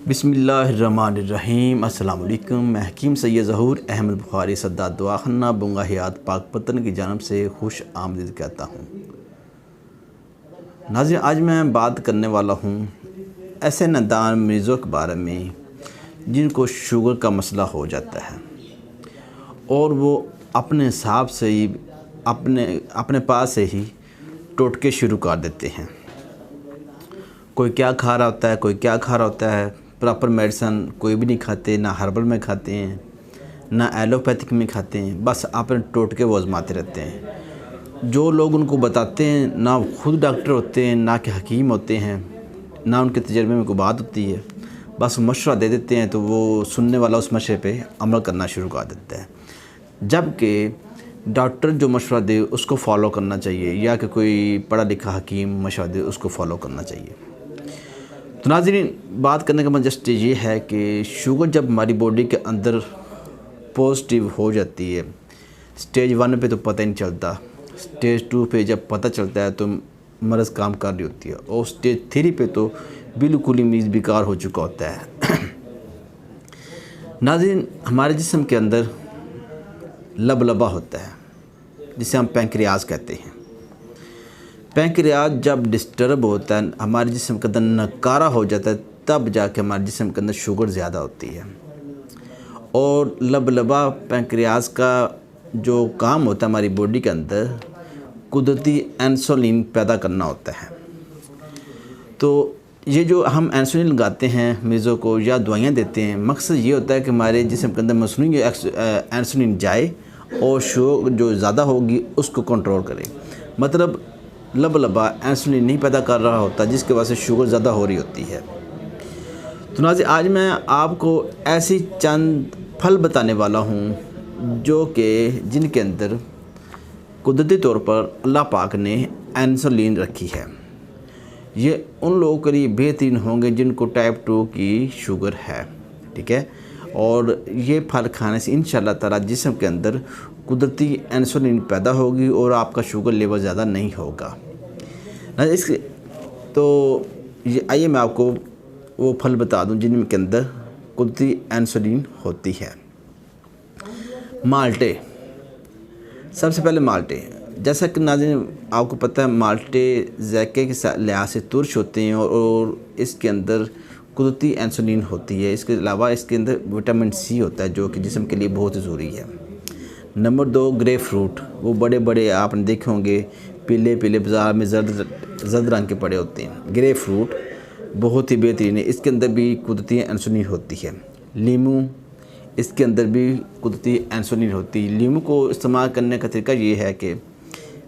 बिस्मिल्लाहिर्रहमानिर्रहीम। अस्सलाम वालेकुम। मैं हकीम सैयद ज़हूर अहमद बुखारी सद्दात दुआखन्ना बुंगा हयात पाक पतन की जानब से खुश आमदीद कहता हूँ। नाज़रीन, आज मैं बात करने वाला हूँ ऐसे नादान मरीज़ों के बारे में जिनको शुगर का मसला हो जाता है और वो अपने हिसाब से ही अपने पास से ही टोटके शुरू कर देते हैं। कोई क्या खा रहा होता है, कोई क्या खा रहा होता है। प्रॉपर मेडिसन कोई भी नहीं खाते, ना हर्बल में खाते हैं, ना एलोपैथिक में खाते हैं, बस अपने टोटके वो आजमाते रहते हैं। जो लोग उनको बताते हैं ना वो खुद डॉक्टर होते हैं, ना कि हकीम होते हैं, ना उनके तजर्बे में कोई बात होती है, बस मशवरा दे देते हैं तो वो सुनने वाला उस मशवरे पे अमल करना शुरू कर देता है। जबकि डॉक्टर जो मशवरा दे उसको फॉलो करना चाहिए, या कि कोई पढ़ा लिखा हकीम मशवरा दे उसको फॉलो करना चाहिए। तो नाज़रीन, बात करने का मकसद ये है कि शुगर जब हमारी बॉडी के अंदर पॉजिटिव हो जाती है, स्टेज 1 पे तो पता ही नहीं चलता, स्टेज 2 पे जब पता चलता है तो मर्ज़ काम कर रही होती है, और स्टेज 3 पे तो बिल्कुल ही मीज़ बेकार हो चुका होता है। नाज़रीन, हमारे जिस्म के अंदर लबलबा होता है जिसे हम पैंक्रियाज कहते हैं। पैंक्रियाज जब डिस्टर्ब होता है, हमारे जिस्म के अंदर नकारा हो जाता है, तब जाके हमारे जिस्म के अंदर शुगर ज़्यादा होती है। और लबलबा पैंक्रियाज का जो काम होता है हमारी बॉडी के अंदर, कुदरती इंसुलिन पैदा करना होता है। तो ये जो हम इंसुलिन लगाते हैं मरीज़ों को या दवाइयाँ देते हैं, मकसद ये होता है कि हमारे जिस्म के अंदर मसनूई इंसुलिन जाए और शुगर जो ज़्यादा होगी उसको कंट्रोल करे। मतलब लबलबा इंसुलिन नहीं पैदा कर रहा होता, जिसकी वजह से शुगर ज़्यादा हो रही होती है। तो नाज़रीन, आज मैं आपको ऐसी चंद फल बताने वाला हूँ जो कि जिनके अंदर कुदरती तौर पर अल्लाह पाक ने इंसुलिन रखी है। ये उन लोगों के लिए बेहतरीन होंगे जिनको टाइप 2 की शुगर है, ठीक है। और ये फल खाने से इंशाअल्लाह ताला जिस्म के अंदर कुदरती इंसुलिन पैदा होगी और आपका शुगर लेवल ज़्यादा नहीं होगा ना। इसके तो ये आइए मैं आपको वो फल बता दूं जिनके अंदर कुदरती इंसुलिन होती है। माल्टे, सबसे पहले माल्टे, जैसा कि नाज़रीन आपको पता है माल्टे ज़ायके के लिहाज से तुर्श होते हैं और इसके अंदर कुदरती इंसुलिन होती है। इसके अलावा इसके अंदर विटामिन सी होता है जो कि जिस्म के लिए बहुत ज़रूरी है। नंबर 2, ग्रेप फ्रूट, वो बड़े बड़े आपने देखे होंगे पीले पीले बाज़ार में जर्द रंग के पड़े होते हैं। ग्रेप फ्रूट बहुत ही बेहतरीन है, इसके अंदर भी कुदरती इंसुलिन होती है। लीमू, इसके अंदर भी कुदरती इंसुलिन होती है। लीमू को इस्तेमाल करने का तरीका ये है कि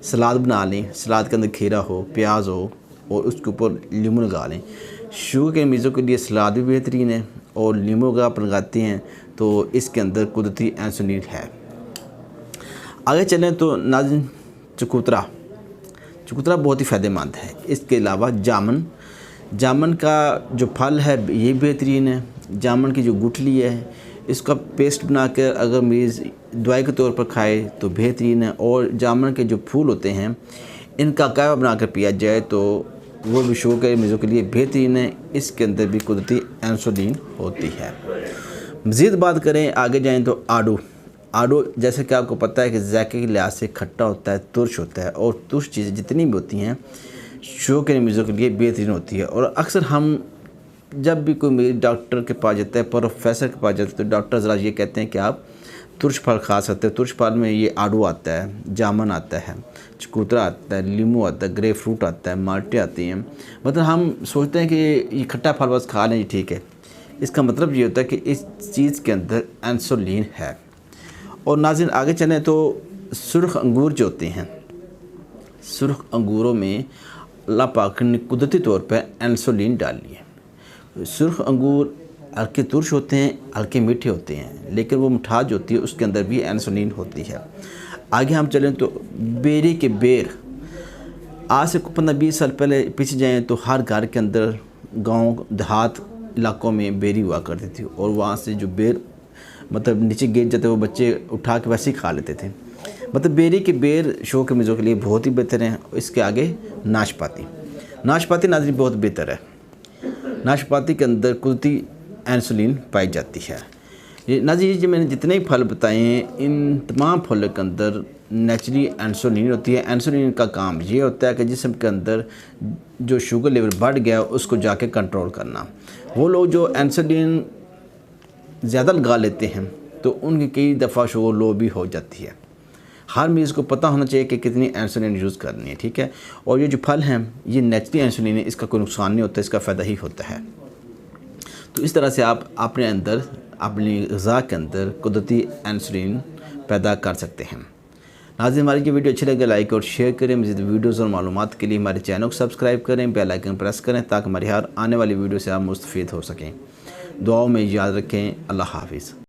सलाद बना लें, सलाद के अंदर खीरा हो, प्याज हो और उसके ऊपर लीमू लगा लें। शुगर के मरीज़ों के लिए सलाद भी बेहतरीन है, और लीमू अगर आप लगाते हैं तो इसके अंदर कुदरती इंसुलिन है। आगे चलें तो नाज़रीन, चकोतरा बहुत ही फ़ायदेमंद है। इसके अलावा जामुन का जो फल है ये बेहतरीन है। जामुन की जो गुठली है इसका पेस्ट बनाकर अगर मरीज़ दवाई के तौर पर खाए तो बेहतरीन है। और जामुन के जो फूल होते हैं इनका काढ़ा बनाकर पिया जाए तो वो भी शुगर के मरीज़ों के लिए बेहतरीन है। इसके अंदर भी कुदरती इंसुलिन होती है। मज़ीद बात करें, आगे जाएँ तो आड़ू जैसे कि आपको पता है कि ज़ायके के लिहाज से खट्टा होता है, तुर्श होता है, और तुर्श चीज़ें जितनी भी होती हैं शुगर के मरीज़ों के लिए बेहतरीन होती है। और अक्सर हम जब भी कोई मरीज़ डॉक्टर के पास जाता है, प्रोफेसर के पास जाता है, तो डॉक्टर ज़रा ये कहते हैं कि आप तुर्श फल खा सकते हैं। तुर्श फल में ये आड़ू आता है, जामुन आता है, चकोतरा आता है, लीमू आता है, ग्रेप फ्रूट आता है, माल्टे आती हैं। मतलब हम सोचते हैं कि ये खट्टा फल बस खा लें, ठीक है। इसका मतलब ये होता है कि इस चीज़ के अंदर इंसुलिन है। और नाज़रीन, आगे चलें तो सुर्ख अंगूर जो होते हैं, सुर्ख अंगूरों में अल्लाह पाक ने कुदरती तौर पर इंसुलिन डाली है। सुर्ख अंगूर हल्के तुर्श होते हैं, हल्के मीठे होते हैं, लेकिन वो मिठास जो होती है उसके अंदर भी इंसुलिन होती है। आगे हम चलें तो बेरी के बेर, आज से 15-20 साल पहले पीछे जाएँ तो हर घर के अंदर गांव देहात इलाकों में बेरी हुआ करती थी, और वहाँ से जो बेर मतलब नीचे गिर जाते वो बच्चे उठा के वैसे ही खा लेते थे। मतलब बेरी के बेर शुगर के मरीज़ों के लिए बहुत ही बेहतर हैं। इसके आगे नाशपाती नाज़रीन बहुत बेहतर है। नाशपाती के अंदर कुदरती इंसुलिन पाई जाती है। ये नाज़रीन, जो मैंने जितने ही फल बताए हैं, इन तमाम फलों के अंदर नेचुरली इंसुलिन होती है। इंसुलिन का काम ये होता है कि जिस्म के अंदर जो शुगर लेवल बढ़ गया उसको जाके कंट्रोल करना। वो लोग जो इंसुलिन ज़्यादा लगा लेते हैं तो उनकी कई दफ़ा शुगर लो भी हो जाती है। हर मरीज़ को पता होना चाहिए कि कितनी इंसुलिन यूज़ करनी है, ठीक है। और ये जो फल हैं ये नेचुरली इंसुलिन है, इसका कोई नुकसान नहीं होता, इसका फ़ायदा ही होता है। तो इस तरह से आप अपने अंदर, अपनी ग़िज़ा के अंदर कुदरती इंसुलिन पैदा कर सकते हैं। नाज़रीन, हमारी जो वीडियो अच्छी लगे लाइक और शेयर करें। मज़ीद वीडियोज़ और मालूमात के लिए हमारे चैनल को सब्सक्राइब करें, बेल आइकन प्रेस करें ताकि हमारी हर आने वाली वीडियो से आप मुस्तफ़ीद हो सकें। दुआओं में याद रखें। अल्लाह हाफ़िज़।